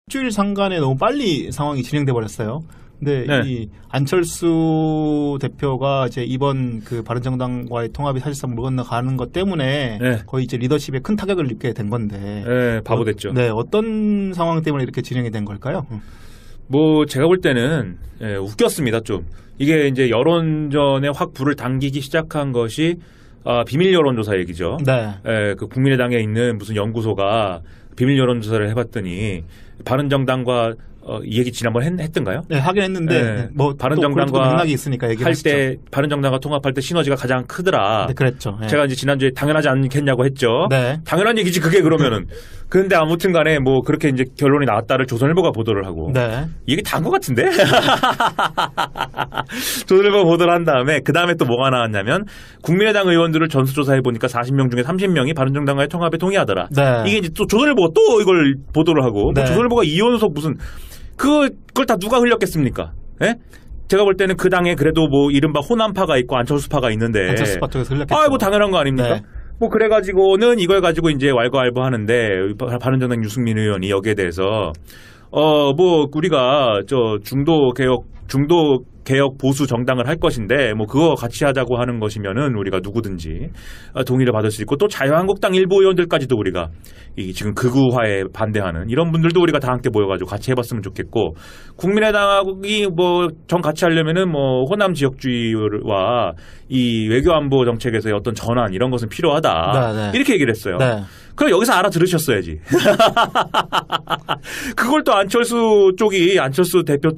일주일 상간에 너무 빨리 상황이 진행돼 버렸어요. 근데 네. 이 안철수 대표가 이제 이번 그 바른정당과의 통합이 사실상 물 건너가는 것 때문에 네. 거의 이제 리더십에 큰 타격을 입게 된 건데. 네, 바보 됐죠. 네, 어떤 상황 때문에 이렇게 진행이 된 걸까요? 뭐 제가 볼 때는 웃겼습니다. 좀 이게 이제 여론전에 확 불을 당기기 시작한 것이 비밀 여론조사 얘기죠. 네. 그 국민의당에 있는 무슨 연구소가 비밀 여론조사를 해봤더니 바른정당과 이 얘기 지난번 했던가요? 네, 하긴 했는데 네. 뭐 바른정당과 맥락이 있으니까 얘기할 때 바른정당과 통합할 때 시너지가 가장 크더라. 네, 그랬죠. 네. 제가 이제 지난주에 당연하지 않겠냐고 했죠. 네. 당연한 얘기지 그게 그러면은. 그런데 아무튼간에 뭐 그렇게 이제 결론이 나왔다를 조선일보가 보도를 하고. 네. 이게 단 것 같은데? 조선일보가 보도를 한 다음에 그 다음에 또 뭐가 나왔냐면 국민의당 의원들을 전수조사해 보니까 40명 중에 30명이 바른정당과의 통합에 동의하더라. 네. 이게 이제 또 조선일보가 또 이걸 보도를 하고 네. 조선일보가 이혼석 무슨 그걸 다 누가 흘렸겠습니까? 예? 제가 볼 때는 그 당에 그래도 뭐 이른바 호남파가 있고 안철수파가 있는데 안철수파 쪽에서 흘렸겠죠. 뭐 당연한 거 아닙니까? 네. 뭐 그래가지고는 이걸 가지고 이제 왈가왈부하는데 바른정당 유승민 의원이 여기에 대해서 뭐 우리가 중도 개혁 보수 정당을 할 것인데 뭐 그거 같이 하자고 하는 것이면은 우리가 누구든지 동의를 받을 수 있고 또 자유한국당 일부 의원들까지도 우리가 이 지금 극우화에 반대하는 이런 분들도 우리가 다 함께 모여가지고 같이 해봤으면 좋겠고 국민의당이 뭐 정 같이 하려면은 뭐 호남 지역주의와 이 외교안보 정책에서의 어떤 전환 이런 것은 필요하다. 네, 네. 이렇게 얘기를 했어요. 네. 그럼 여기서 알아들으셨어야지. 그걸 또 안철수 대표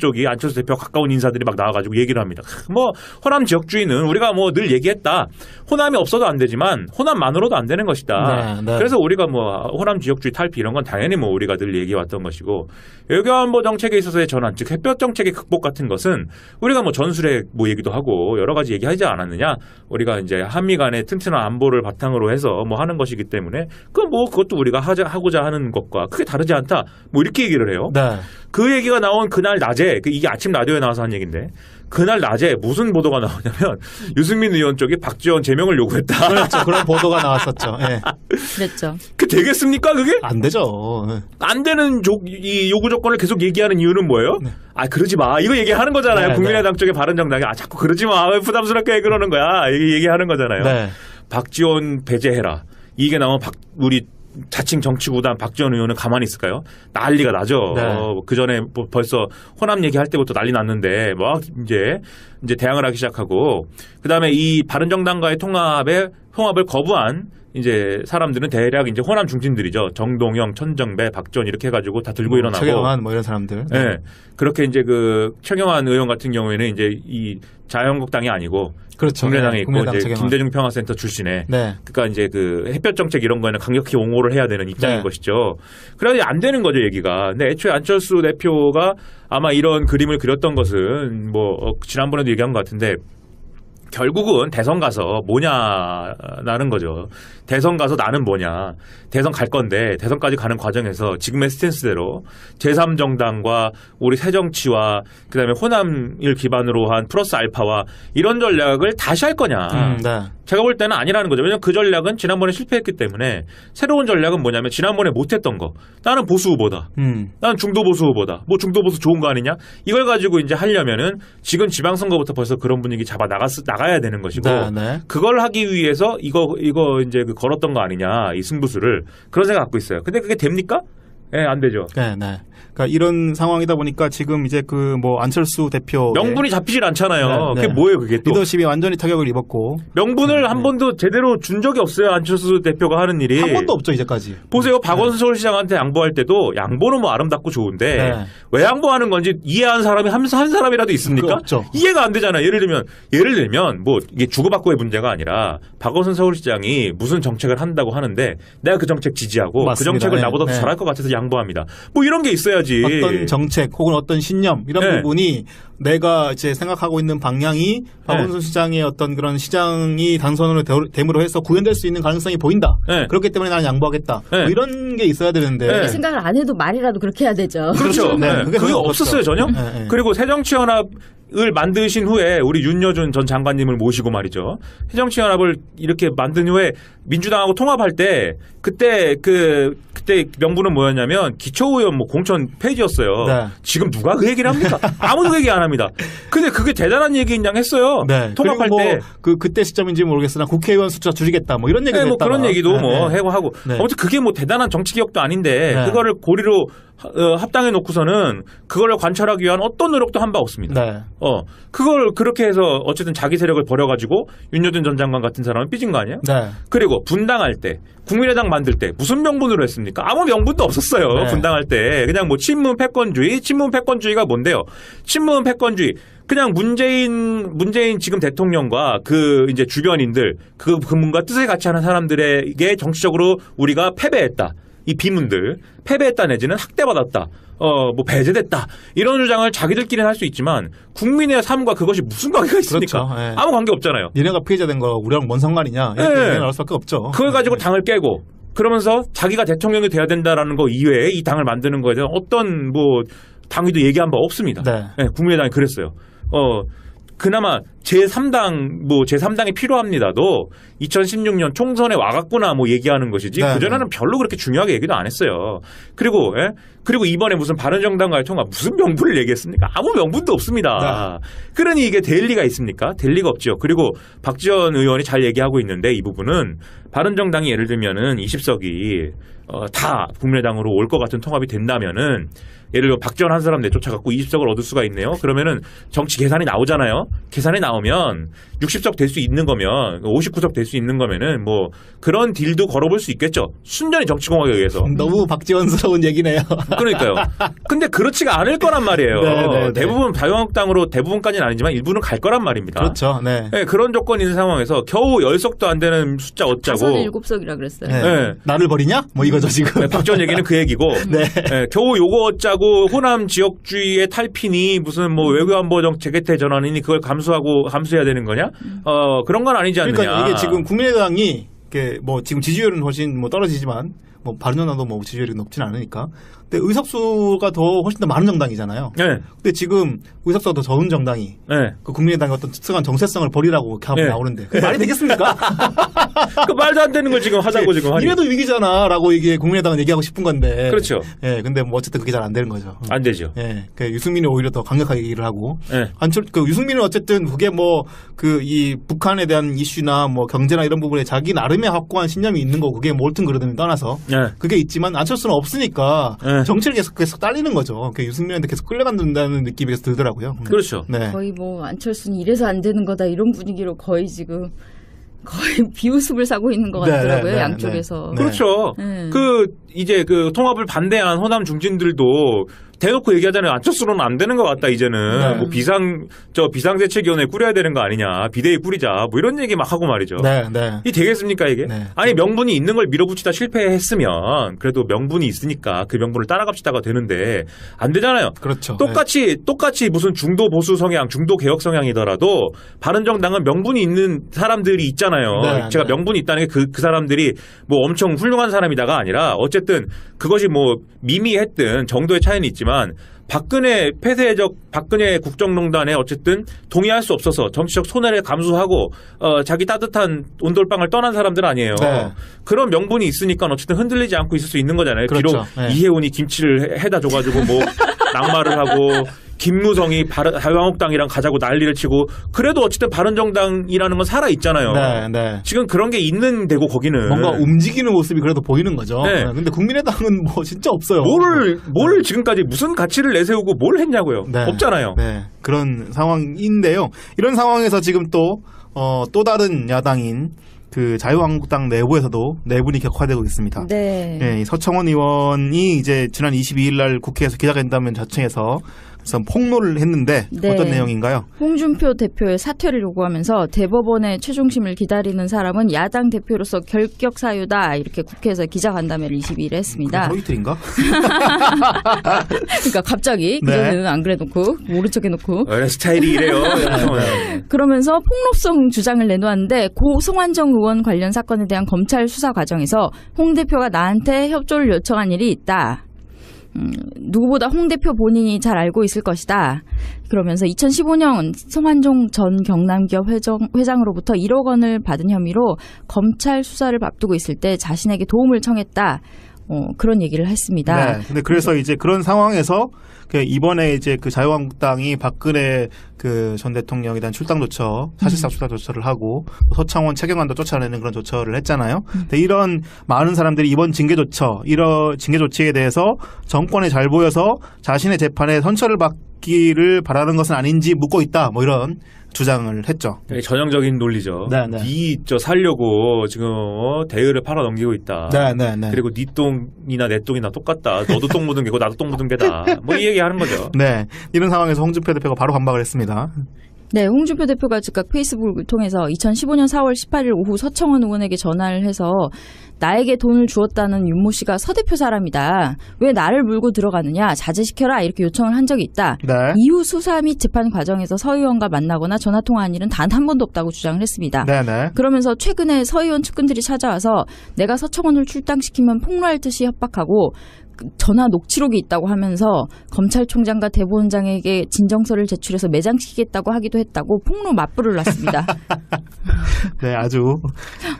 가까운 인사들이 막 나와가지고 얘기를 합니다. 뭐 호남 지역주의는 우리가 뭐 늘 얘기했다. 호남이 없어도 안 되지만 호남만으로도 안 되는 것이다. 네, 네. 그래서 우리가 뭐 호남 지역주의 탈피 이런 건 당연히 뭐 우리가 늘 얘기해왔던 것이고 외교안보 정책에 있어서의 전환, 즉 햇볕 정책의 극복 같은 것은 우리가 뭐 전술핵 뭐 얘기도 하고 여러 가지 얘기하지 않았느냐. 우리가 이제 한미 간의 튼튼한 안보를 바탕으로 해서 뭐 하는 것이기 때문에 그것도 우리가 하고자 하는 것과 크게 다르지 않다. 뭐 이렇게 얘기를 해요. 네. 그 얘기가 나온 그날 낮에 이게 아침 라디오에 나와서 한 얘기인데 그날 낮에 무슨 보도가 나오냐면 유승민 의원 쪽이 박지원 제명을 요구했다. 그렇죠. 그런 보도가 나왔었죠. 네. 그랬죠. 그 되겠습니까 그게? 안 되죠. 네. 안 되는 이 요구 조건을 계속 얘기하는 이유는 뭐예요? 네. 그러지 마. 이거 얘기하는 거잖아요. 네, 국민의당 쪽에 바른정당이 자꾸 그러지 마. 왜 부담스럽게 왜 그러는 거야. 이게 얘기하는 거잖아요. 네. 박지원 배제해라. 이게 나오면 우리 자칭 정치구단 박지원 의원은 가만히 있을까요? 난리가 나죠. 네. 그 전에 벌써 호남 얘기할 때부터 난리 났는데 막 이제 대항을 하기 시작하고 그 다음에 이 바른정당과의 통합을 거부한 이제 사람들은 대략 이제 호남 중진들이죠. 정동영, 천정배, 박지원 이렇게 해가지고 다 들고 일어나고. 최경환 뭐 이런 사람들. 네. 네. 그렇게 이제 그 최경환 의원 같은 경우에는 이제 이 자유한국당이 아니고 그렇죠. 국민의당에 네. 있고 국민의당 이제 최경환. 김대중 평화센터 출신의 네. 그러니까 이제 그 햇볕 정책 이런 거에는 강력히 옹호를 해야 되는 입장인 네. 것이죠. 그래야 안 되는 거죠 얘기가. 근데 애초에 안철수 대표가 아마 이런 그림을 그렸던 것은 뭐 지난번에도 얘기한 것 같은데. 결국은 대선 가서 뭐냐라는 거죠. 대선 가서 나는 뭐냐. 대선 갈 건데 대선까지 가는 과정에서 지금의 스탠스대로 제3정당과 우리 새정치와 그다음에 호남을 기반으로 한 플러스 알파와 이런 전략을 다시 할 거냐. 네. 제가 볼 때는 아니라는 거죠. 왜냐하면 그 전략은 지난번에 실패했기 때문에 새로운 전략은 뭐냐면 지난번에 못했던 거. 나는 보수 후보다. 나는 중도 보수 후보다. 뭐 중도 보수 좋은 거 아니냐? 이걸 가지고 이제 하려면은 지금 지방선거부터 벌써 그런 분위기 나가야 되는 것이고 네, 네. 그걸 하기 위해서 이거 이제 그 걸었던 거 아니냐 이 승부수를 그런 생각 갖고 있어요. 근데 그게 됩니까? 네, 안 되죠. 네, 네. 그러니까 이런 상황이다 보니까 지금 이제 그 뭐 안철수 대표 명분이 잡히질 않잖아요. 네, 네. 그게 뭐예요, 그게 또? 리더십이 완전히 타격을 입었고 명분을 한 번도 제대로 준 적이 없어요. 안철수 대표가 하는 일이. 한 번도 없죠 이제까지. 보세요. 박원순 서울시장한테 양보할 때도 양보는 뭐 아름답고 좋은데 네. 왜 양보하는 건지 이해한 사람이 한 사람이라도 있습니까? 없죠. 이해가 안 되잖아요. 예를 들면 뭐 이게 주고받고의 문제가 아니라 박원순 서울시장이 무슨 정책을 한다고 하는데 내가 그 정책 지지하고 맞습니다. 그 정책을 네. 나보다 더 네. 잘할 것 같아서 양보합니다. 뭐 이런 게 있어야지. 어떤 정책 혹은 어떤 신념 이런 네. 부분이 내가 이제 생각하고 있는 방향이 박원순 시장의 어떤 그런 시장이 당선으로 됨으로 해서 구현될 수 있는 가능성이 보인다. 네. 그렇기 때문에 나는 양보하겠다. 네. 뭐 이런 게 있어야 되는데. 네. 생각을 안 해도 말이라도 그렇게 해야 되죠. 그렇죠. 네. 그게 없었어요 전혀. 네, 네. 그리고 새정치연합 만드신 후에 우리 윤여준 전 장관님을 모시고 말이죠. 새정치연합을 이렇게 만든 후에 민주당하고 통합할 때 그때 명분은 뭐였냐면 기초의원 공천 폐지였어요. 네. 지금 누가 그 얘기를 합니까? 아무도 그 얘기 안 합니다. 근데 그게 대단한 얘기인 양 했어요. 네. 통합할 그리고 때. 그때 시점인지 모르겠으나 국회의원 숫자 줄이겠다 뭐 이런 얘기도 네, 했다가. 그런 얘기도 네. 하고. 네. 아무튼 그게 대단한 정치 개혁도 아닌데 네. 그거를 고리로 합당해 놓고서는 그거를 관철하기 위한 어떤 노력도 한 바 없습니다. 네. 그걸 그렇게 해서 어쨌든 자기 세력을 버려가지고 윤여준 전 장관 같은 사람은 삐진 거 아니에요? 네. 그리고 분당할 때 국민의당 만들 때 무슨 명분으로 했습니까? 아무 명분도 없었어요. 네. 분당할 때 그냥 친문 패권주의가 뭔데요? 친문 패권주의 그냥 문재인 지금 대통령과 그 이제 주변인들 그분과 뜻을 같이 하는 사람들에게 정치적으로 우리가 패배했다. 이 비문들 패배했다 내지는 학대받았다. 배제됐다. 이런 주장을 자기들끼리는 할 수 있지만 국민의 삶과 그것이 무슨 관계가 있습니까? 그렇죠. 네. 아무 관계 없잖아요. 니네가 피해자된 거 우리랑 뭔 상관이냐 이렇게 네. 나올 수밖에 없죠. 그걸 가지고 당을 깨고 그러면서 자기가 대통령이 돼야 된다라는 거 이외에 이 당을 만드는 거에 대한 어떤 당위도 얘기한 바 없습니다. 네. 국민의당이 그랬어요. 그나마 제3당이 필요합니다도 2016년 총선에 와갖구나 얘기하는 것이지 네, 그전에는 별로 그렇게 중요하게 얘기도 안 했어요. 그리고 이번에 무슨 바른정당과의 통합 무슨 명분을 얘기했습니까? 아무 명분도 없습니다. 네. 그러니 이게 될 리가 있습니까? 될 리가 없죠. 그리고 박지원 의원이 잘 얘기하고 있는데 이 부분은 바른정당이 예를 들면은 20석이 다 국민의당으로 올 것 같은 통합이 된다면은 예를 들어 박지원 한 사람 내쫓아갖고 20석을 얻을 수가 있네요. 그러면은 정치 계산이 나오잖아요. 계산이 나오면 60석 될 수 있는 거면 59석 될 수 있는 거면은 그런 딜도 걸어볼 수 있겠죠. 순전히 정치공학에 의해서. 너무 박지원스러운 얘기네요. 그러니까요. 근데 그렇지가 않을 거란 말이에요. 네. 대부분 자유한국당으로 대부분까지는 아니지만 일부는 갈 거란 말입니다. 그렇죠. 네. 네, 그런 조건이 있는 상황에서 겨우 10석도 안 되는 숫자 얻자고. 7석이라 그랬어요. 네. 네. 나를 버리냐? 이거죠 지금. 네, 박지원 얘기는 그 얘기고 네. 겨우 요거 얻자고 호남 지역주의의 탈피니 무슨 외교안보 재개태 전환이니 그걸 감수해야 되는 거냐? 그런 건 아니지 않느냐. 그러니까 이게 지금 국민의당이 지금 지지율은 훨씬 떨어지지만 바른정당도 지지율이 높진 않으니까. 근데 의석수가 훨씬 더 많은 정당이잖아요. 네. 근데 지금 의석수가 더 적은 정당이 네. 그 국민의당의 어떤 특성한 정체성을 버리라고 이렇게 하면 네. 나오는데 그게 말이 되겠습니까? 그 말도 안 되는 걸 지금 하자고 지금 하니. 이래도 위기잖아라고 이게 국민의당은 얘기하고 싶은 건데. 그렇죠. 예, 근데 어쨌든 그게 잘 안 되는 거죠. 안 되죠. 예, 유승민이 오히려 더 강력하게 얘기를 하고. 네. 유승민은 어쨌든 그게 이 북한에 대한 이슈나 경제나 이런 부분에 자기 나름의 확고한 신념이 있는 거 그게 옳든 그르든 떠나서 네. 그게 있지만 안철수는 없으니까 네. 정치를 계속 딸리는 거죠. 유승민한테 계속 끌려간다는 느낌이 계속 들더라고요. 그렇죠. 네. 거의 안철수는 이래서 안 되는 거다 이런 분위기로 거의 비웃음을 사고 있는 것 같더라고요. 양쪽에서. 네. 그렇죠. 이제 통합을 반대한 호남 중진들도 대놓고 얘기하잖아요. 안철수로는 안 되는 것 같다 이제는. 네. 비상대책위원회 꾸려야 되는 거 아니냐. 비대위 꾸리자. 이런 얘기 막 하고 말이죠. 네, 네. 이 되겠습니까 이게? 네. 아니 명분이 있는 걸 밀어붙이다 실패했으면 그래도 명분이 있으니까 그 명분을 따라갑시다가 되는데 안 되잖아요. 그렇죠. 똑같이 무슨 중도 보수 성향, 중도 개혁 성향이더라도 바른정당은 명분이 있는 사람들이 있잖아요. 네, 제가 네. 명분이 있다는 게 그 사람들이 엄청 훌륭한 사람이다가 아니라 어쨌든 그것이 미미했든 정도의 차이는 있지만 박근혜 국정농단에 어쨌든 동의할 수 없어서 정치적 손해를 감수하고 자기 따뜻한 온돌방을 떠난 사람들 아니에요. 네. 그런 명분이 있으니까 어쨌든 흔들리지 않고 있을 수 있는 거잖아요. 그렇죠. 비록 네. 이혜훈이 김치를 해다 줘가지고 낙마를 하고 김무성이 자유한국당이랑 가자고 난리를 치고 그래도 어쨌든 바른정당이라는 건 살아 있잖아요. 네, 네. 지금 그런 게 있는 데고 거기는 뭔가 움직이는 모습이 그래도 보이는 거죠. 네. 근데 국민의당은 진짜 없어요. 뭘 지금까지 무슨 가치를 내세우고 뭘 했냐고요. 네. 없잖아요. 네. 그런 상황인데요. 이런 상황에서 지금 또 다른 야당인 자유한국당 내부에서도 내분이 격화되고 있습니다. 네. 이 서청원 의원이 이제 지난 22일 날 국회에서 기자간담회 자청해서 폭로를 했는데 네. 어떤 내용인가요? 홍준표 대표의 사퇴를 요구하면서 대법원의 최종심을 기다리는 사람은 야당 대표로서 결격 사유다 이렇게 국회에서 기자간담회를 22일에 했습니다. 하루 이틀인가? 그러니까 갑자기 네. 그전에는 안 그래놓고 모른 척 해놓고 스타일이 이래요. 그러면서 폭로성 주장을 내놓았는데 고 송환정 의원 관련 사건에 대한 검찰 수사 과정에서 홍 대표가 나한테 협조를 요청한 일이 있다. 누구보다 홍 대표 본인이 잘 알고 있을 것이다. 그러면서 2015년 성환종 전 경남기업 회장으로부터 1억 원을 받은 혐의로 검찰 수사를 앞두고 있을 때 자신에게 도움을 청했다. 그런 얘기를 했습니다. 네. 근데 그래서 이제 그런 상황에서 이번에 이제 그 자유한국당이 박근혜 그 전 대통령에 대한 출당 조처, 사실상 출당 조처를 하고 서청원 최경환도 쫓아내는 그런 조처를 했잖아요. 근데 이런 많은 사람들이 이번 징계 조처, 이런 징계 조치에 대해서 정권에 잘 보여서 자신의 재판에 선처를 받기를 바라는 것은 아닌지 묻고 있다. 뭐 이런 주장을 했죠. 전형적인 논리죠. 네, 네. 저 살려고 지금 대의를 팔아 넘기고 있다. 네, 네, 네. 그리고 네 똥이나 내 똥이나 똑같다. 너도 똥 묻은 게고 나도 똥 묻은 게다. 뭐 이 얘기하는 거죠. 네, 이런 상황에서 홍준표 대표가 바로 반박을 했습니다. 네, 홍준표 대표가 즉각 페이스북을 통해서 2015년 4월 18일 오후 서청원 의원에게 전화를 해서 나에게 돈을 주었다는 윤모 씨가 서 대표 사람이다. 왜 나를 물고 들어가느냐. 자제시켜라. 이렇게 요청을 한 적이 있다. 네. 이후 수사 및 재판 과정에서 서 의원과 만나거나 전화통화한 일은 단 한 번도 없다고 주장을 했습니다. 네, 네. 그러면서 최근에 서 의원 측근들이 찾아와서 내가 서청원을 출당시키면 폭로할 듯이 협박하고 전화 녹취록이 있다고 하면서 검찰총장과 대법원장에게 진정서를 제출해서 매장시키겠다고 하기도 했다고 폭로 맞불을 놨습니다. 네, 아주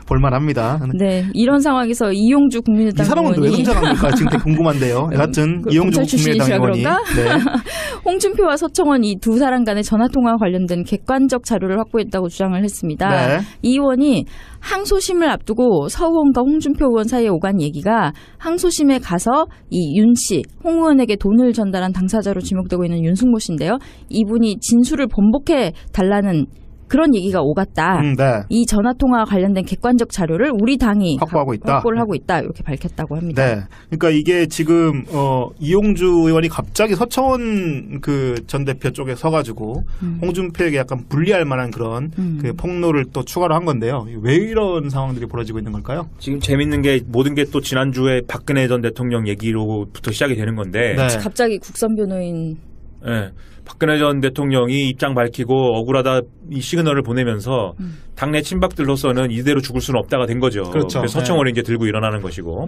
볼만합니다. 네, 이런 상황에서 이용주 국민의당 이 사람은 왜 의원이 혼자 갑니까? 지금 되게 궁금한데요. 여하튼 그 이용주 검찰 국민의당 출신이시라 의원이 그런가? 네. 홍준표와 서청원 이 두 사람 간의 전화통화와 관련된 객관적 자료를 확보했다고 주장을 했습니다. 네. 이 의원이 항소심을 앞두고 서 의원과 홍준표 의원 사이에 오간 얘기가 항소심에 가서 이 윤 씨, 홍 의원에게 돈을 전달한 당사자로 지목되고 있는 윤승모 씨인데요. 이분이 진술을 번복해 달라는 그런 얘기가 오갔다. 네. 이 전화통화와 관련된 객관적 자료를 우리 당이 확보하고 있다. 확보를 하고 있다. 이렇게 밝혔다고 합니다. 네. 그러니까 이게 지금 이용주 의원이 갑자기 서청원 그 전 대표 쪽에 서가지고 홍준표에게 약간 불리할 만한 그런 그 폭로를 또 추가로 한 건데요. 왜 이런 상황들이 벌어지고 있는 걸까요? 지금 재밌는 게 모든 게 또 지난주에 박근혜 전 대통령 얘기로부터 시작이 되는 건데 네. 갑자기 국선 변호인 네. 박근혜 전 대통령이 입장 밝히고 억울하다 이 시그널을 보내면서 당내 친박들로서는 이대로 죽을 수는 없다가 된 거죠. 그렇죠. 그래서 서청원이 이제 들고 일어나는 것이고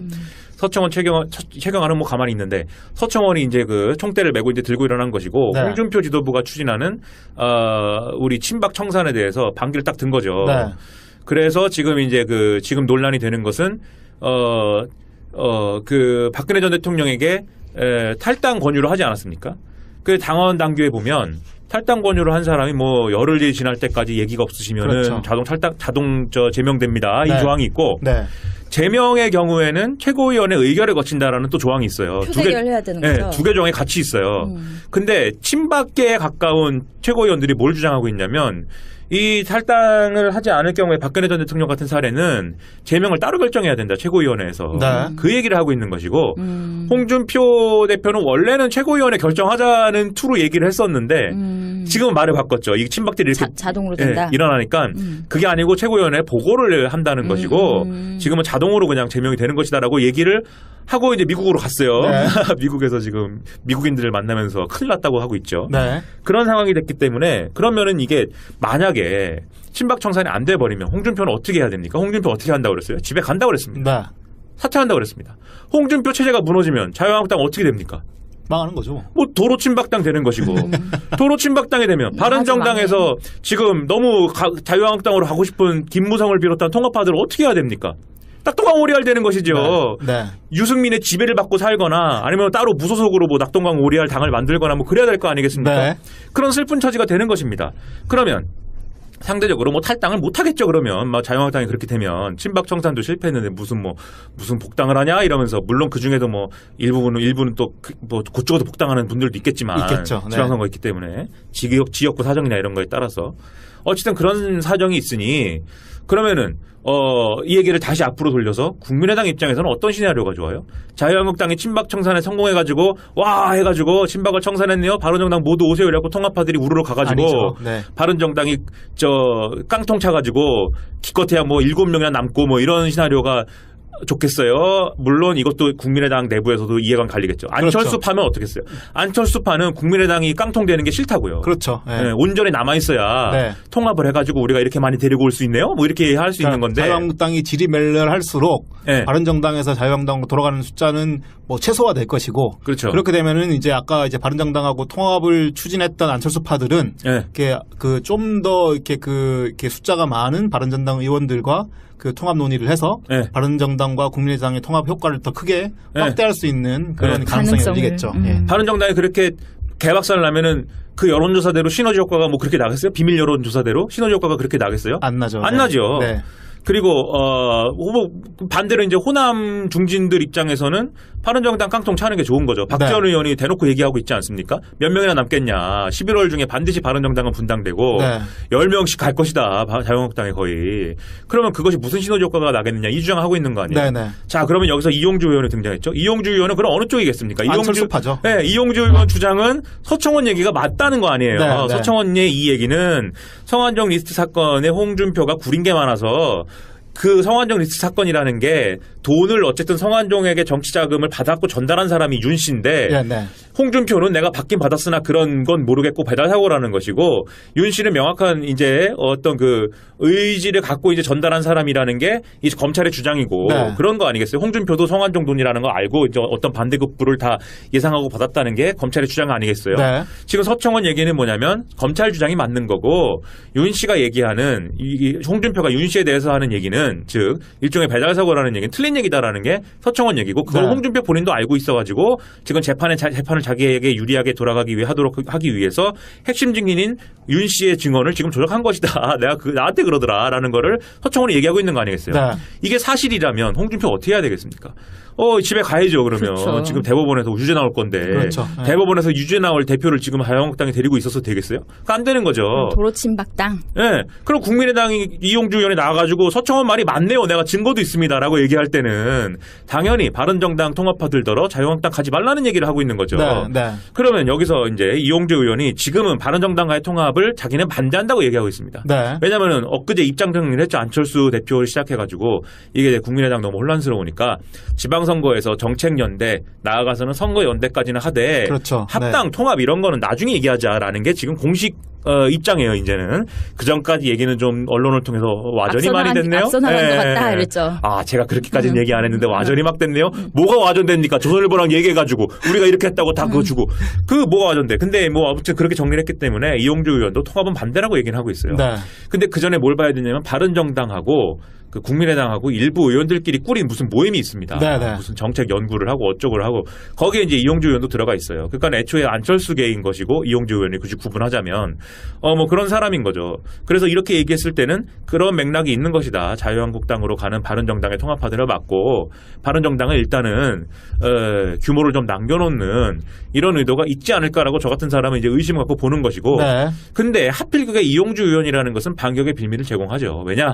서청원 최경환은 뭐 가만히 있는데 서청원이 이제 그 총대를 메고 이제 들고 일어난 것이고 네. 홍준표 지도부가 추진하는 우리 친박 청산에 대해서 반기를 딱 든 거죠. 네. 그래서 지금 이제 지금 논란이 되는 것은 그 박근혜 전 대통령에게 탈당 권유를 하지 않았습니까? 그 당원 당규에 보면 탈당 권유를 한 사람이 뭐 열흘이 지날 때까지 얘기가 없으시면은 그렇죠. 자동 제명됩니다. 네. 이 조항이 있고 네. 제명의 경우에는 최고위원회 의결을 거친다라는 또 조항이 있어요. 표대결해야 되는 거죠. 두 개 조항이 같이 있어요. 근데 친박계에 가까운 최고위원들이 뭘 주장하고 있냐면 이 탈당을 하지 않을 경우에 박근혜 전 대통령 같은 사례는 제명을 따로 결정해야 된다. 최고위원회에서. 네. 그 얘기를 하고 있는 것이고 홍준표 대표는 원래는 최고위원회 결정하자는 투로 얘기를 했었는데 지금은 말을 바꿨죠. 이 친박들이 이렇게 자동으로 된다. 일어나니까 그게 아니고 최고위원회 보고를 한다는 것이고 지금은 자동으로 그냥 제명이 되는 것이다라고 얘기를 하고 이제 미국으로 갔어요. 네. 미국에서 지금 미국인들을 만나면서 큰일 났다고 하고 있죠. 네. 그런 상황이 됐기 때문에 그러면은 이게 만약에 친박 청산이 안 돼 버리면 홍준표는 어떻게 해야 됩니까? 홍준표 어떻게 한다고 그랬어요? 집에 간다고 그랬습니다. 네. 사퇴한다고 그랬습니다. 홍준표 체제가 무너지면 자유한국당 어떻게 됩니까? 망하는 거죠. 뭐 도로 친박당 되는 것이고 도로 친박당이 되면 바른정당에서 지금 너무 자유한국당으로 가고 싶은 김무성을 비롯한 통합파들을 어떻게 해야 됩니까? 낙동강 오리알 되는 것이죠. 네. 유승민의 지배를 받고 살거나 아니면 따로 무소속으로 뭐 낙동강 오리알 당을 만들거나 뭐 그래야 될 거 아니겠습니까? 네. 그런 슬픈 처지가 되는 것입니다. 그러면 상대적으로 뭐 탈당을 못 하겠죠. 그러면 막 자유한국당이 그렇게 되면 친박 청산도 실패했는데 무슨 복당을 하냐 이러면서 물론 그 중에도 뭐 일부는 또 뭐 그쪽에도 복당하는 분들도 있겠지만 있겠죠. 네. 지방선거 있기 때문에 지역구 사정이나 이런 거에 따라서 어쨌든 그런 사정이 있으니 그러면은 이 얘기를 다시 앞으로 돌려서 국민의당 입장에서는 어떤 시나리오가 좋아요? 자유한국당이 친박 청산에 성공해가지고 와 해가지고 친박을 청산했네요. 바른정당 모두 오세요 이래갖고 통합파들이 우르르 가가지고 아니죠. 네. 바른정당이 깡통 차가지고 기껏해야 뭐 7명이나 남고 뭐 이런 시나리오가 좋겠어요. 물론 이것도 국민의당 내부에서도 이해관 갈리겠죠. 안철수 파면 어떻겠어요? 안철수 파는 국민의당이 깡통되는 게 싫다고요. 그렇죠. 네. 네, 온전히 남아있어야 네. 통합을 해가지고 우리가 이렇게 많이 데리고 올 수 있네요? 뭐 이렇게 할 수 있는 건데. 자유한국당이 지리멸렬할수록 네. 바른정당에서 자유한국당으로 돌아가는 숫자는 뭐 최소화될 것이고 그렇죠. 그렇게 되면은 이제 아까 이제 바른정당하고 통합을 추진했던 안철수파들은 네. 이렇게 그 좀 더 이렇게 숫자가 많은 바른정당 의원들과 그 통합 논의를 해서 네. 바른정당과 국민의당의 통합 효과를 더 크게 네. 확대할 수 있는 그런 네. 가능성이 가능성을. 열리겠죠. 예. 바른정당이 그렇게 개박살 나면은 그 여론조사대로 시너지 효과가 뭐 그렇게 나겠어요? 비밀 여론조사대로 시너지 효과가 그렇게 나겠어요? 안 나죠. 안 네. 나죠. 네. 그리고 후보 반대로 이제 호남 중진들 입장에서는 바른정당 깡통 차는 게 좋은 거죠. 박지원 네. 의원이 대놓고 얘기하고 있지 않습니까? 몇 명이나 남겠냐. 11월 중에 반드시 바른정당은 분당되고 네. 10명씩 갈 것이다. 자유한국당이 거의. 그러면 그것이 무슨 시너지 효과가 나겠느냐. 이 주장하고 있는 거 아니에요. 네네. 자, 그러면 여기서 이용주 의원이 등장했죠. 이용주 의원은 그럼 어느 쪽이겠습니까? 안철수파죠. 네, 이용주 의원 주장은 서청원 얘기가 맞다는 거 아니에요. 네, 네. 서청원의 이 얘기는 성완종 리스트 사건에 홍준표가 구린 게 많아서 그 성완종 리스트 사건이라는 게 돈을 어쨌든 성완종에게 정치 자금을 받았고 전달한 사람이 윤 씨인데 네, 네. 홍준표는 내가 받긴 받았으나 그런 건 모르겠고 배달 사고라는 것이고 윤 씨는 명확한 이제 어떤 그 의지를 갖고 이제 전달한 사람이라는 게 이제 검찰의 주장이고 네. 그런 거 아니겠어요? 홍준표도 성완종 돈이라는 거 알고 이제 어떤 반대급부를 다 예상하고 받았다는 게 검찰의 주장 아니겠어요? 네. 지금 서청원 얘기는 뭐냐면 검찰 주장이 맞는 거고 윤 씨가 얘기하는 이 홍준표가 윤 씨에 대해서 하는 얘기는 즉 일종의 배달 사고라는 얘기는 틀린 얘기다라는 게 서청원 얘기고 그걸 네. 홍준표 본인도 알고 있어가지고 지금 재판을 자기에게 유리하게 돌아가기 위해 하기 위해서 핵심 증인인 윤 씨의 증언을 지금 조작한 것이다. 내가 나한테 그러더라라는 거를 서청원이 얘기하고 있는 거 아니겠어요? 네. 이게 사실이라면 홍준표 어떻게 해야 되겠습니까? 집에 가야죠. 그러면 그렇죠. 지금 대법원에서 유죄 나올 건데 그렇죠. 네. 대법원에서 유죄 나올 대표를 지금 자유한국당이 데리고 있어서 되겠어요? 그러니까 안 되는 거죠. 도로침박당. 예. 그럼 국민의당이 이용주 의원이 나와가지고 서청원 말이 맞네요. 내가 증거도 있습니다라고 얘기할 때는 당연히 바른정당 통합파들더러 자유한국당 가지 말라는 얘기를 하고 있는 거죠. 네. 네. 그러면 여기서 이제 이용주 의원이 지금은 바른정당과의 통합을 자기는 반대한다고 얘기하고 있습니다. 네. 왜냐면은 엊그제 입장 정리를 했죠. 안철수 대표를 시작해가지고 이게 국민의당 너무 혼란스러우니까 지방선거에서 정책연대 나아가서는 선거연대까지는 하되 그렇죠. 합당 통합 이런 거는 나중에 얘기하자라는 게 지금 공식 입장이에요. 이제는 그 전까지 얘기는 좀 언론을 통해서 와전이 많이 됐네요. 앞서 나간 것 같다 그랬죠. 아, 제가 그렇게까지는 얘기 안 했는데 와전이 막 됐네요. 뭐가 와전됩니까? 조선일보랑 얘기해가지고 우리가 이렇게 했다고 다 그거 주고 그 뭐가 와전돼? 근데 뭐 아무튼 그렇게 정리를 했기 때문에 이용주 의원도 통합은 반대라고 얘기는 하고 있어요. 네. 근데 그 전에 뭘 봐야 되냐면 바른정당하고 그 국민의당하고 일부 의원들끼리 꾸린 무슨 모임이 있습니다. 네네. 무슨 정책 연구를 하고 어쩌고를 하고 거기에 이제 이용주 의원도 들어가 있어요. 그러니까 애초에 안철수계인 것이고 이용주 의원이 굳이 구분하자면 뭐 그런 사람인 거죠. 그래서 이렇게 얘기했을 때는 그런 맥락이 있는 것이다. 자유한국당으로 가는 바른정당의 통합파들을 막고 바른정당은 일단은 규모를 좀 남겨놓는 이런 의도가 있지 않을까라고 저 같은 사람은 이제 의심을 갖고 보는 것이고. 네. 근데 하필 그게 이용주 의원이라는 것은 반격의 빌미를 제공하죠. 왜냐?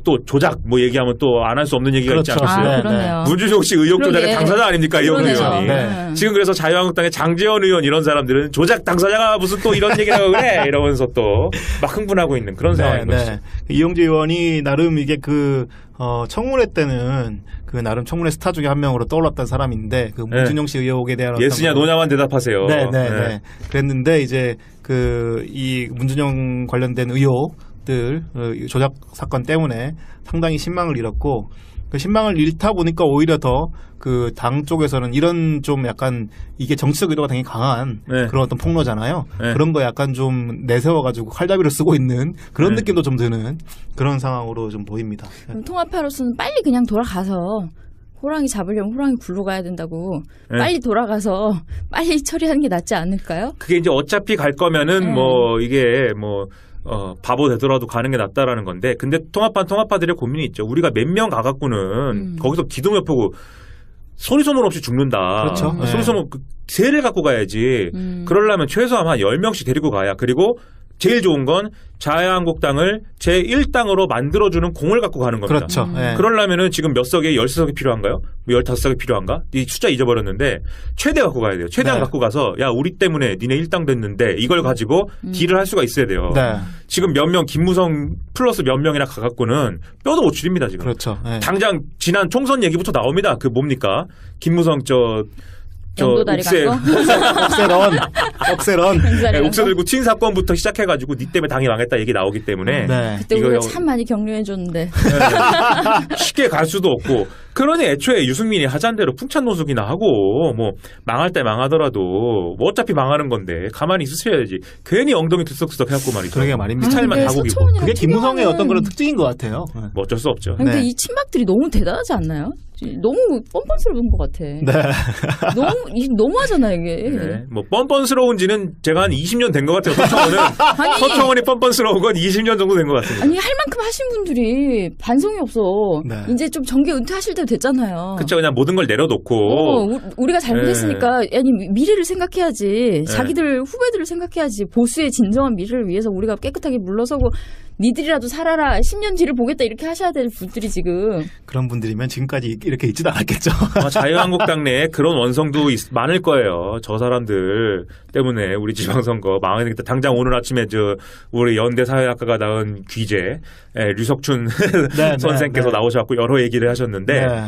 또 조작 뭐 얘기하면 또 안 할 수 없는 얘기가 있지 그렇죠. 않겠어요? 네, 그러네요. 문준용 씨 의혹 조작의 그러게. 당사자 아닙니까 이용주 그러네요. 의원이? 네. 지금 그래서 자유한국당의 장재원 의원 이런 사람들은 조작 당사자가 무슨 또 이런 얘기를 하고 그래 이러면서 또 막 흥분하고 있는 그런 상황인 것이죠. 이용주 의원이 나름 이게 청문회 때는 그 나름 청문회 스타 중에 한 명으로 떠올랐던 사람인데 그 문준용 씨 의혹에 대한 예스냐 어떤 노냐만 대답하세요. 네. 그랬는데 이제 이 문준용 관련된 의혹들 조작 사건 때문에 상당히 신망을 잃었고 그 신망을 잃다 보니까 오히려 더 그 당 쪽에서는 이런 좀 약간 이게 정치적 의도가 굉장히 강한 네. 그런 어떤 폭로잖아요. 네. 그런 거 약간 좀 내세워가지고 칼잡이를 쓰고 있는 그런 네. 느낌도 좀 드는 그런 상황으로 좀 보입니다. 그럼 통합파로서는 빨리 그냥 돌아가서 호랑이 잡으려면 호랑이 굴러 가야 된다고 네. 빨리 돌아가서 빨리 처리하는 게 낫지 않을까요? 그게 이제 어차피 갈 거면은 뭐 이게 뭐 바보 되더라도 가는 게 낫다라는 건데 근데 통합파들의 고민이 있죠. 우리가 몇 명 가갖고는 거기서 기동협회고 소리소문 없이 죽는다. 그렇죠. 네. 소리소문 새를 갖고 가야지. 그러려면 최소한 한 10명씩 데리고 가야. 그리고 제일 좋은 건 자유한국당을 제1당으로 만들어주는 공을 갖고 가는 겁니다. 그렇죠. 예. 그러려면은 지금 몇 석에 13석이 필요한가요? 뭐 15석이 필요한가? 이 숫자 잊어버렸는데 최대 갖고 가야 돼요. 최대한 네. 갖고 가서 야 우리 때문에 니네 1당 됐는데 이걸 가지고 딜을 할 수가 있어야 돼요. 네. 지금 몇 명 김무성 플러스 몇 명이나 가갖고는 뼈도 못 추립니다 지금. 그렇죠. 예. 당장 지난 총선 얘기부터 나옵니다. 그 뭡니까? 김무성 영도다리 옥새 간 거? 억세런. 옥사리 간 옥새 거? 들고 친 사건부터 시작해가지고 니 때문에 당이 망했다 얘기 나오기 때문에 네. 그때 이거 우리가 영- 참 많이 격려해줬는데. 쉽게 갈 수도 없고 그러니 애초에 유승민이 하자는 대로 풍찬노숙이나 하고 뭐 망할 때 망하더라도 뭐 어차피 망하는 건데 가만히 있으셔야지 괜히 엉덩이 들썩들썩 해갖고 말이죠. 그러게 말입니다. 스타일만 근데 다 고기고 서청원이랑 그게 김무성의 최경환은 어떤 그런 특징인 것 같아요. 예. 뭐 어쩔 수 없죠. 아니, 근데 네. 이 친박들이 너무 대단하지 않나요? 너무 뻔뻔스러운 것 같아. 네. 너무하잖아 이게. 네. 뭐 뻔뻔스러운지는 제가 한 20년 된 것 같아요. 서청원은 아니, 서청원이 뻔뻔스러운 건 20년 정도 된 것 같습니다. 아니 할 만큼 하신 분들이 반성이 없어. 네. 이제 좀 정계 은퇴하실 때 됐잖아요. 그쵸 그냥 모든 걸 내려놓고 우리가 잘못했으니까 아니 미래를 생각해야지. 자기들 후배들을 생각해야지. 보수의 진정한 미래를 위해서 우리가 깨끗하게 물러서고 니들이라도 살아라. 10년 뒤를 보겠다 이렇게 하셔야 될 분들이 지금. 그런 분들이면 지금까지 이렇게 있지도 않았겠죠. 아마 자유한국당 내에 그런 원성도 많을 거예요. 저 사람들 때문에 우리 지방선거 망하게 되겠다. 당장 오늘 아침에 우리 연대 사회학과가 낳은 귀재 류석춘 네, 선생께서 네. 나오셔갖고 여러 얘기를 하셨는데 네.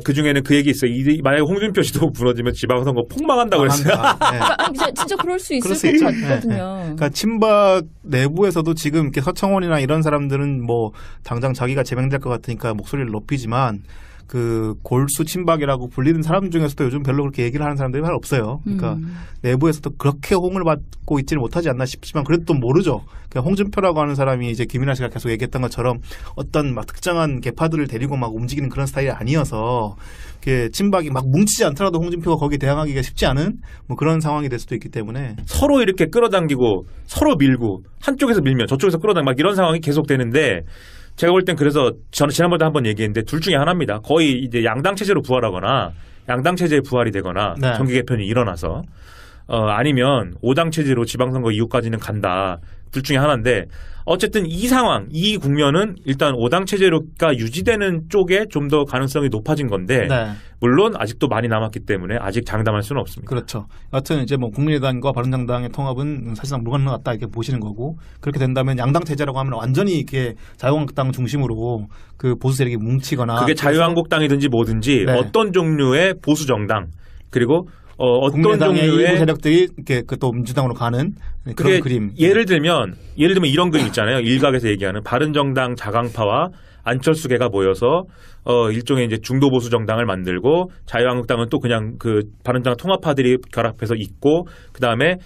그 중에는 그 얘기 있어요. 만약에 홍준표 씨도 무너지면 지방선거 폭망한다고 그랬어요. 네. 아니, 진짜 그럴 수 있을 그럴 수 것 있죠. 같거든요. 그러니까 친박 내부에서도 지금 이렇게 서청원이나 이런 사람들은 뭐 당장 자기가 제명될 것 같으니까 목소리를 높이지만 그 골수 친박이라고 불리는 사람 중에서도 요즘 별로 그렇게 얘기를 하는 사람들이 잘 없어요. 그러니까 내부에서도 그렇게 호응을 받고 있지는 못하지 않나 싶지만 그래도 또 모르죠. 그러니까 홍준표라고 하는 사람이 이제 김인하 씨가 계속 얘기했던 것처럼 어떤 막 특정한 계파들을 데리고 막 움직이는 그런 스타일이 아니어서 이렇게 친박이 막 뭉치지 않더라도 홍준표가 거기에 대항하기가 쉽지 않은 뭐 그런 상황이 될 수도 있기 때문에 서로 이렇게 끌어당기고 서로 밀고 한쪽에서 밀면 저쪽에서 끌어당기고 막 이런 상황이 계속되는데 제가 볼 땐 그래서 저는 지난번에 한번 얘기했는데 둘 중에 하나입니다. 거의 이제 양당 체제로 부활하거나 양당 체제의 부활이 되거나 네. 정계 개편이 일어나서 아니면 5당 체제로 지방선거 이후까지는 간다. 둘 중에 하나인데 어쨌든 이 상황, 이 국면은 일단 5당 체제가 유지되는 쪽에 좀 더 가능성이 높아진 건데 네. 물론 아직도 많이 남았기 때문에 아직 장담할 수는 없습니다. 그렇죠. 여하튼 이제 뭐 국민의당과 바른정당의 통합은 사실상 불가능하다 이렇게 보시는 거고 그렇게 된다면 양당 체제라고 하면 완전히 이렇게 자유한국당 중심으로 그 보수 세력이 뭉치거나 그게 자유한국당이든지 뭐든지 네. 어떤 종류의 보수 정당 그리고 어떤 국민의당의 일부 종류의 세력들이 이렇게 그 또 민주당으로 가는 그런 그게 그림. 예를 들면 이런 그림 있잖아요. 일각에서 얘기하는 바른정당 자강파와 안철수계가 모여서 일종의 이제 중도 보수 정당을 만들고 자유한국당은 또 그냥 그 바른정당 통합파들이 결합해서 있고 그다음에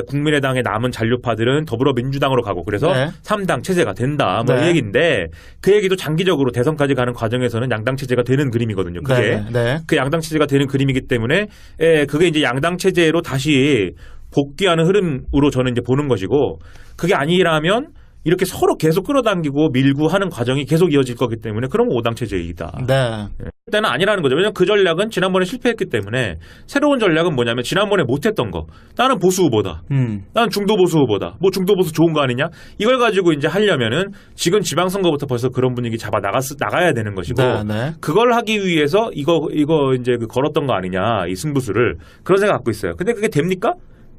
국민의당의 남은 잔류파들은 더불어민주당으로 가고 그래서 네. 3당 체제가 된다. 뭐 이 네. 얘기인데 그 얘기도 장기적으로 대선까지 가는 과정에서는 양당 체제가 되는 그림이거든요. 그게 네, 네. 그 양당 체제가 되는 그림이기 때문에 그게 이제 양당 체제로 다시 복귀하는 흐름으로 저는 이제 보는 것이고 그게 아니라면 이렇게 서로 계속 끌어당기고 밀고 하는 과정이 계속 이어질 거기 때문에 그러면 5당 체제이다. 네. 때는 아니라는 거죠. 왜냐하면 그 전략은 지난번에 실패했기 때문에 새로운 전략은 뭐냐면 지난번에 못했던 거. 나는 보수 후보다. 나는 중도 보수 후보다. 뭐 중도 보수 좋은 거 아니냐? 이걸 가지고 이제 하려면은 지금 지방선거부터 벌써 그런 분위기 나가야 되는 것이고 네, 네. 그걸 하기 위해서 이거 이제 그 걸었던 거 아니냐 이 승부수를 그런 생각 갖고 있어요. 근데 그게 됩니까?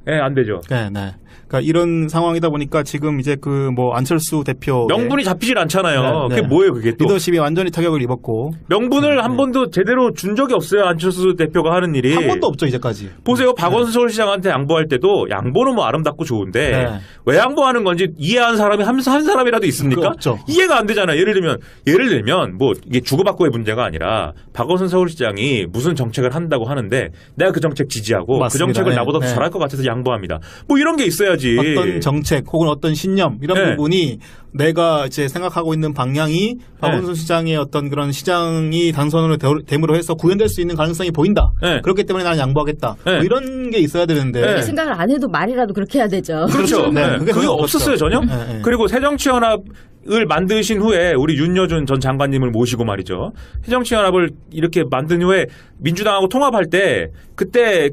예, 안 되죠. 네, 네. 그러니까 이런 상황이다 보니까 지금 이제 그 뭐 안철수 대표 명분이 잡히질 않잖아요. 네, 네. 그게 뭐예요, 그게 또? 리더십이 완전히 타격을 입었고 명분을 한 번도 제대로 준 적이 없어요. 안철수 대표가 하는 일이. 한 번도 없죠 이제까지. 보세요. 박원순 서울시장한테 양보할 때도 양보는 뭐 아름답고 좋은데 네. 왜 양보하는 건지 이해한 사람이 한 사람이라도 있습니까? 그거 없죠. 이해가 안 되잖아요. 예를 들면 뭐 이게 주고받고의 문제가 아니라 박원순 서울시장이 무슨 정책을 한다고 하는데 내가 그 정책 지지하고 맞습니다. 그 정책을 네. 나보다 더 네. 잘할 것 같아서 양보합니다. 뭐 이런 게 있어야지. 어떤 정책 혹은 어떤 신념 이런 네. 부분이 내가 이제 생각하고 있는 방향이 박원순 시장의 어떤 그런 시장이 당선으로 됨으로 해서 구현될 수 있는 가능성이 보인다. 네. 그렇기 때문에 나는 양보하겠다. 네. 뭐 이런 게 있어야 되는데 네. 생각을 안 해도 말이라도 그렇게 해야 되죠. 그렇죠. 네. 네. 그게 그게 전혀 없었어요, 없었죠. 전혀. 네, 네. 그리고 새정치연합을 만드신 후에 우리 윤여준 전 장관님을 모시고 말이죠. 새정치연합을 이렇게 만든 후에 민주당하고 통합할 때 그때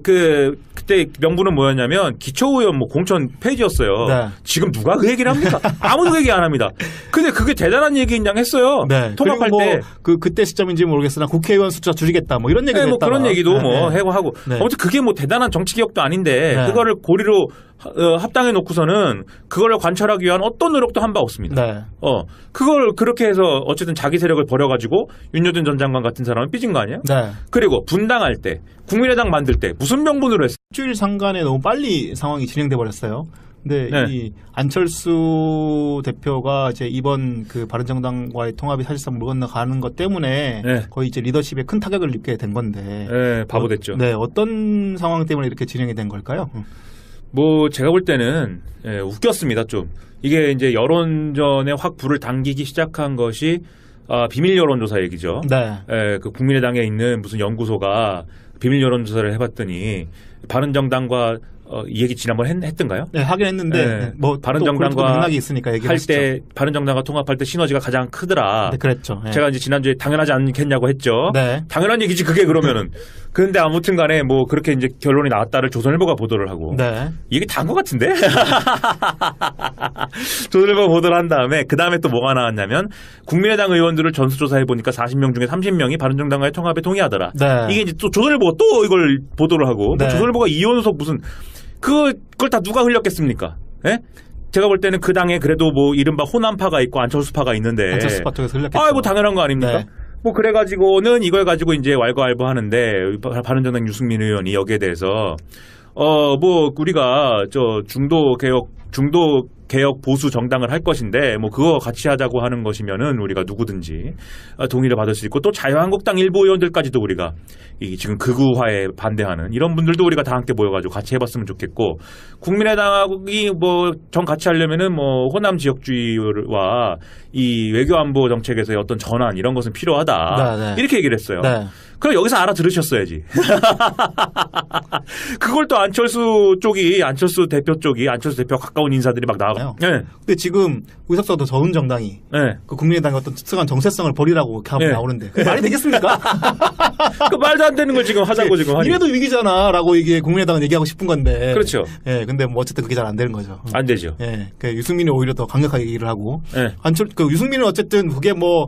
그때 명분은 뭐였냐면 기초의원 뭐 공천 폐지였어요. 네. 지금 누가 그 얘기를 합니까? 아무도 그 얘기 안 합니다. 근데 그게 대단한 얘기인 양 했어요. 네. 통합할 그리고 때. 그때 시점인지 모르겠으나 국회의원 숫자 줄이겠다 뭐 이런 얘기도 네, 뭐 했다가. 그런 얘기도 네, 뭐 네. 하고 네. 아무튼 그게 뭐 대단한 정치 개혁도 아닌데 네. 그거를 고리로 합당해 놓고서는 그걸 관철하기 위한 어떤 노력도 한 바 없습니다. 네. 그걸 그렇게 해서 어쨌든 자기 세력을 버려가지고 윤여준 전 장관 같은 사람은 삐진 거 아니에요? 네. 그리고 분당할 때 국민의당 만들 때 무슨 명분으로 했어요? 일주일 상간에 너무 빨리 상황이 진행돼 버렸어요. 근데 네. 이 안철수 대표가 이제 이번 그 바른정당과의 통합이 사실상 물 건너가는 것 때문에 네. 거의 이제 리더십에 큰 타격을 입게 된 건데. 네, 바보 됐죠. 네, 어떤 상황 때문에 이렇게 진행이 된 걸까요? 뭐 제가 볼 때는 웃겼습니다 좀. 이게 이제 여론전에 확 불을 당기기 시작한 것이 비밀 여론조사 얘기죠. 네. 그 국민의당에 있는 무슨 연구소가 비밀 여론조사를 해봤더니 바른정당과 이 얘기 지난번 했던가요? 네, 하긴 했는데 네. 뭐 바른정당과 맥락이 있으니까 얘기를 할 하시죠. 때 바른정당과 통합할 때 시너지가 가장 크더라. 네, 그랬죠. 네. 제가 이제 지난주에 당연하지 않겠냐고 했죠. 네. 당연한 얘기지 그게 그러면은. 그런데 아무튼 간에 뭐 그렇게 이제 결론이 나왔다를 조선일보가 보도를 하고. 네. 이게 다인 것 같은데? 조선일보가 보도를 한 다음에 그 다음에 또 뭐가 나왔냐면 국민의당 의원들을 전수조사해보니까 40명 중에 30명이 바른정당과의 통합에 동의하더라. 네. 이게 이제 또 조선일보가 또 이걸 보도를 하고 네. 뭐 조선일보가 이현석 무슨 그걸 다 누가 흘렸겠습니까? 예? 제가 볼 때는 그 당에 그래도 뭐 이른바 호남파가 있고 안철수파가 있는데 안철수파 쪽에서 흘렸겠죠. 뭐 당연한 거 아닙니까? 네. 뭐 그래가지고는 이걸 가지고 이제 왈가왈부하는데 바른정당 유승민 의원이 여기에 대해서 뭐 우리가 저 중도 개혁 보수 정당을 할 것인데 뭐 그거 같이 하자고 하는 것이면은 우리가 누구든지 동의를 받을 수 있고 또 자유한국당 일부 의원들까지도 우리가 이 지금 극우화에 반대하는 이런 분들도 우리가 다 함께 모여가지고 같이 해봤으면 좋겠고 국민의당이 뭐 정 같이 하려면은 뭐 호남 지역주의와 이 외교안보 정책에서의 어떤 전환 이런 것은 필요하다. 네, 네. 이렇게 얘기를 했어요. 네. 그럼 여기서 알아들으셨어야지. 그걸 또 안철수 대표 쪽이 안철수 대표 가까운 인사들이 막 나와. 네. 근데 지금 의석수가 더 적은 정당이 네. 그 국민의당의 어떤 특수한 정체성을 버리라고 이렇게 하고 네. 나오는데 그게 말이 되겠습니까? 그 말도 안 되는 걸 지금 하자고 지금 하니. 이래도 위기잖아라고 이게 국민의당은 얘기하고 싶은 건데. 그렇죠. 예, 근데 뭐 어쨌든 그게 잘 안 되는 거죠. 안 되죠. 예, 그 유승민이 오히려 더 강력하게 얘기를 하고. 네. 유승민은 어쨌든 그게 뭐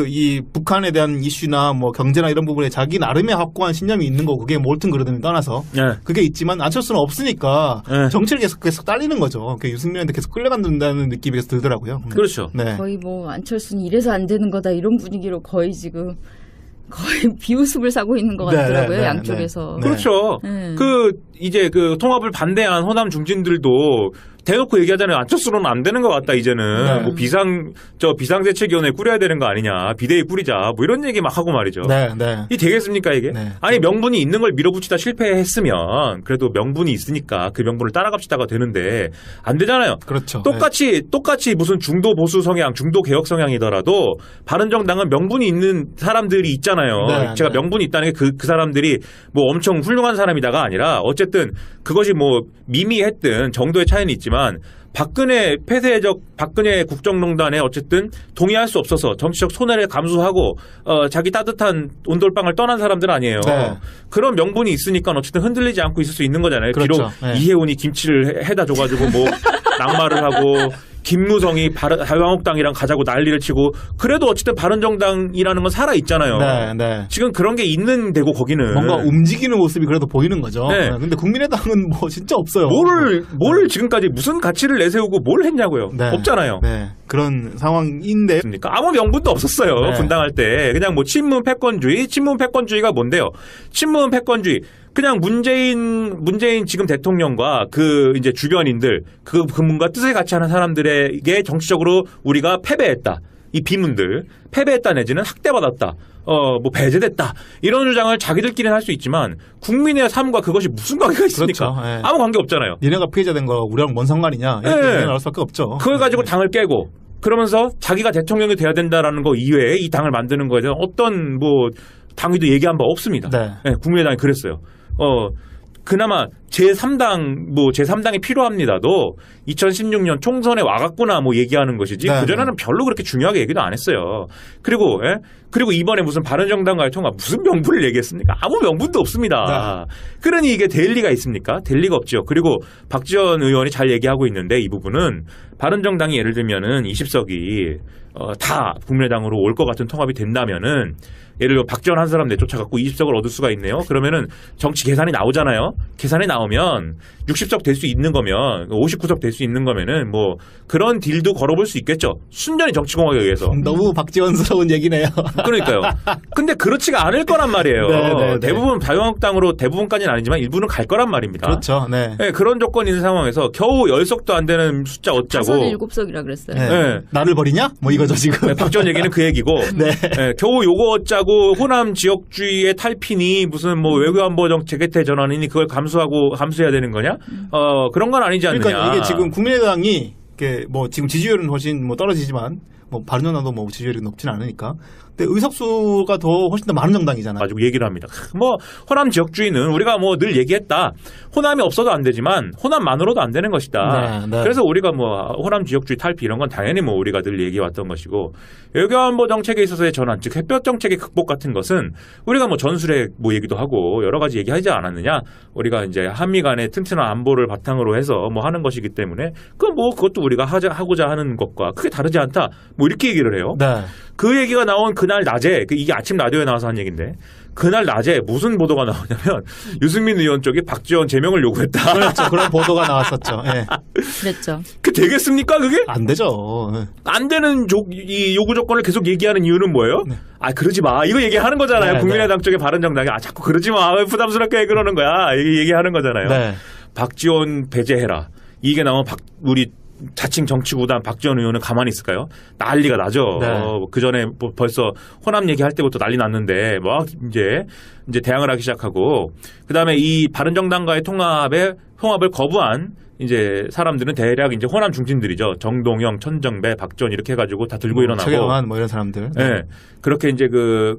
이 북한에 대한 이슈나 뭐 경제나 이런 부분에 자기 나름의 확고한 신념이 있는 거 그게 뭐 옳든 그르든 떠나서 네. 그게 있지만 안철수는 없으니까 네. 정치를 계속 딸리는 거죠. 그러니까 유승민한테 계속 끌려간다는 느낌이 계속 들더라고요. 그렇죠. 네. 거의 뭐 안철수는 이래서 안 되는 거다 이런 분위기로 거의 지금 거의 비웃음을 사고 있는 것 네, 같더라고요. 네, 네, 양쪽에서. 네. 그렇죠. 네. 이제 통합을 반대한 호남 중진들도 대놓고 얘기하자면 안철수로는 안 되는 것 같다 이제는 네. 뭐 비상대책위원회 꾸려야 되는 거 아니냐 비대위 꾸리자 뭐 이런 얘기 막 하고 말이죠. 네, 네. 이 되겠습니까 이게? 네. 아니 명분이 있는 걸 밀어붙이다 실패했으면 그래도 명분이 있으니까 그 명분을 따라갑시다가 되는데 안 되잖아요. 그렇죠. 똑같이 무슨 중도 보수 성향, 중도 개혁 성향이더라도 바른정당은 명분이 있는 사람들이 있잖아요. 네, 제가 네. 명분이 있다는 게 그 사람들이 뭐 엄청 훌륭한 사람이다가 아니라 어쨌든 그것이 뭐 미미했든 정도의 차이는 있지만 박근혜 국정농단에 어쨌든 동의할 수 없어서 정치적 손해를 감수하고 자기 따뜻한 온돌방을 떠난 사람들 아니에요. 네. 그런 명분이 있으니까 어쨌든 흔들리지 않고 있을 수 있는 거잖아요. 그렇죠. 비록 네. 이혜훈이 김치를 해다 줘가지고 뭐 낙마를 하고 김무성이 자유한국당이랑 가자고 난리를 치고 그래도 어쨌든 바른정당이라는 건 살아 있잖아요. 네, 네. 지금 그런 게 있는 데고 거기는 뭔가 움직이는 모습이 그래도 보이는 거죠. 네. 근데 국민의당은 뭐 진짜 없어요. 뭘 지금까지 무슨 가치를 내세우고 뭘 했냐고요. 네. 없잖아요. 네. 그런 상황인데. 그러니까 아무 명분도 없었어요. 네. 분당할 때 그냥 뭐 친문 패권주의가 뭔데요? 친문 패권주의 그냥 문재인 지금 대통령과 그 이제 주변인들 그분과 뜻을 같이 하는 사람들에게 정치적으로 우리가 패배했다. 이 비문들 패배했다 내지는 학대받았다. 뭐 배제됐다. 이런 주장을 자기들끼리는 할 수 있지만 국민의 삶과 그것이 무슨 관계가 있습니까? 그렇죠. 네. 아무 관계 없잖아요. 니네가 피해자 된 거 우리랑 뭔 상관이냐 이렇게 네. 나올 수밖에 없죠. 그걸 가지고 당을 깨고 그러면서 자기가 대통령이 돼야 된다라는 거 이외에 이 당을 만드는 거에 대한 어떤 뭐 당위도 얘기한 바 없습니다. 네. 네, 국민의당이 그랬어요. 그나마 제3당이 필요합니다도 2016년 총선에 와갔구나 뭐 얘기하는 것이지 네, 그전에는 별로 그렇게 중요하게 얘기도 안 했어요. 그리고 이번에 무슨 바른정당과의 통합 무슨 명분을 얘기했습니까? 아무 명분도 없습니다. 그러니 이게 될 리가 있습니까? 될 리가 없죠. 그리고 박지원 의원이 잘 얘기하고 있는데 이 부분은 바른정당이 예를 들면은 20석이 다 국민의당으로 올 것 같은 통합이 된다면은 예를 들어 박지원 한 사람 내쫓아갖고 20석을 얻을 수가 있네요. 그러면은 정치 계산이 나오잖아요. 계산이 나오면 60석 될 수 있는 거면 59석 될 수 있는 거면은 뭐 그런 딜도 걸어볼 수 있겠죠. 순전히 정치공학에 의해서. 너무 박지원스러운 얘기네요. 그러니까요. 근데 그렇지가 않을 거란 말이에요. 네. 대부분 자유한국당으로 대부분까지는 아니지만 일부는 갈 거란 말입니다. 그렇죠. 네. 네, 그런 조건이 있는 상황에서 겨우 10석도 안 되는 숫자 얻자고. 7석이라 그랬어요. 네. 네. 나를 버리냐? 뭐 이거죠 지금. 네, 박지원 얘기는 그 얘기고 네. 네, 겨우 요거 얻자고 호남 지역주의의 탈피니 무슨 뭐 외교안보 재개태 전환이니 그걸 감수해야 되는 거냐? 그런 건 아니지 않느냐. 그러니까 이게 지금 국민의당이 뭐 지금 지지율은 훨씬 뭐 떨어지지만 뭐 바른정당도 뭐 지지율이 높진 않으니까. 근데 의석수가 훨씬 더 많은 정당이잖아요. 가지고 얘기를 합니다. 뭐 호남 지역주의는 우리가 뭐 늘 얘기했다. 호남이 없어도 안 되지만 호남만으로도 안 되는 것이다. 네. 그래서 우리가 뭐 호남 지역주의 탈피 이런 건 당연히 뭐 우리가 늘 얘기해왔던 것이고 외교안보 정책에 있어서의 전환, 즉 햇볕 정책의 극복 같은 것은 우리가 뭐 전술핵 뭐 얘기도 하고 여러 가지 얘기하지 않았느냐. 우리가 이제 한미 간의 튼튼한 안보를 바탕으로 해서 뭐 하는 것이기 때문에 그것도 우리가 하고자 하는 것과 크게 다르지 않다. 뭐 이렇게 얘기를 해요. 네. 그 얘기가 나온 그날 낮에 이게 아침 라디오에 나와서 한 얘기인데 그날 낮에 무슨 보도가 나오냐면 유승민 의원 쪽이 박지원 제명을 요구했다. 그렇죠. 그런 보도가 나왔었죠. 네. 그랬죠. 그 되겠습니까 그게? 안 되죠. 안 되는 이 요구 조건을 계속 얘기하는 이유는 뭐예요? 네. 그러지 마. 이거 얘기하는 거잖아요. 네, 국민의당 쪽에 바른정당이 자꾸 그러지 마. 왜 부담스럽게 그러는 거야. 이게 얘기하는 거잖아요. 네. 박지원 배제해라. 이게 나오면 우리 자칭 정치구단 박지원 의원은 가만히 있을까요? 난리가 나죠. 네. 그 전에 뭐 벌써 호남 얘기할 때부터 난리 났는데 막 이제 대항을 하기 시작하고 그 다음에 이 바른정당과의 통합을 거부한 이제 사람들은 대략 이제 호남 중진들이죠. 정동영, 천정배, 박지원 이렇게 해가지고 다 들고 일어나고. 최경환 뭐 이런 사람들. 네. 그렇게 이제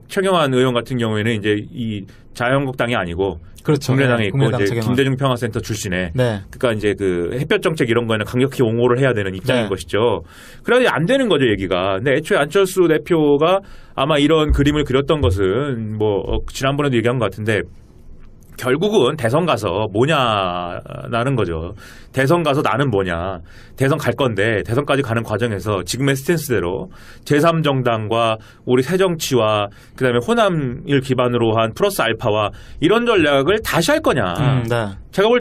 최경환 의원 같은 경우에는 이제 이 자유한국당이 아니고 그렇죠. 국민의당에 네. 있고 국민의당 이제 최경환. 김대중 평화센터 출신의 네. 그러니까 이제 그 햇볕 정책 이런 거에는 강력히 옹호를 해야 되는 입장인 네. 것이죠. 그래야 안 되는 거죠, 얘기가. 근데 애초에 안철수 대표가 아마 이런 그림을 그렸던 것은 지난번에도 얘기한 것 같은데 결국은 대선 가서 뭐냐라는 거죠. 대선 가서 나는 뭐냐. 대선 갈 건데 대선까지 가는 과정에서 지금의 스탠스대로 제3정당과 우리 새정치와 그다음에 호남을 기반으로 한 플러스 알파와 이런 전략을 다시 할 거냐. 네. 제가 볼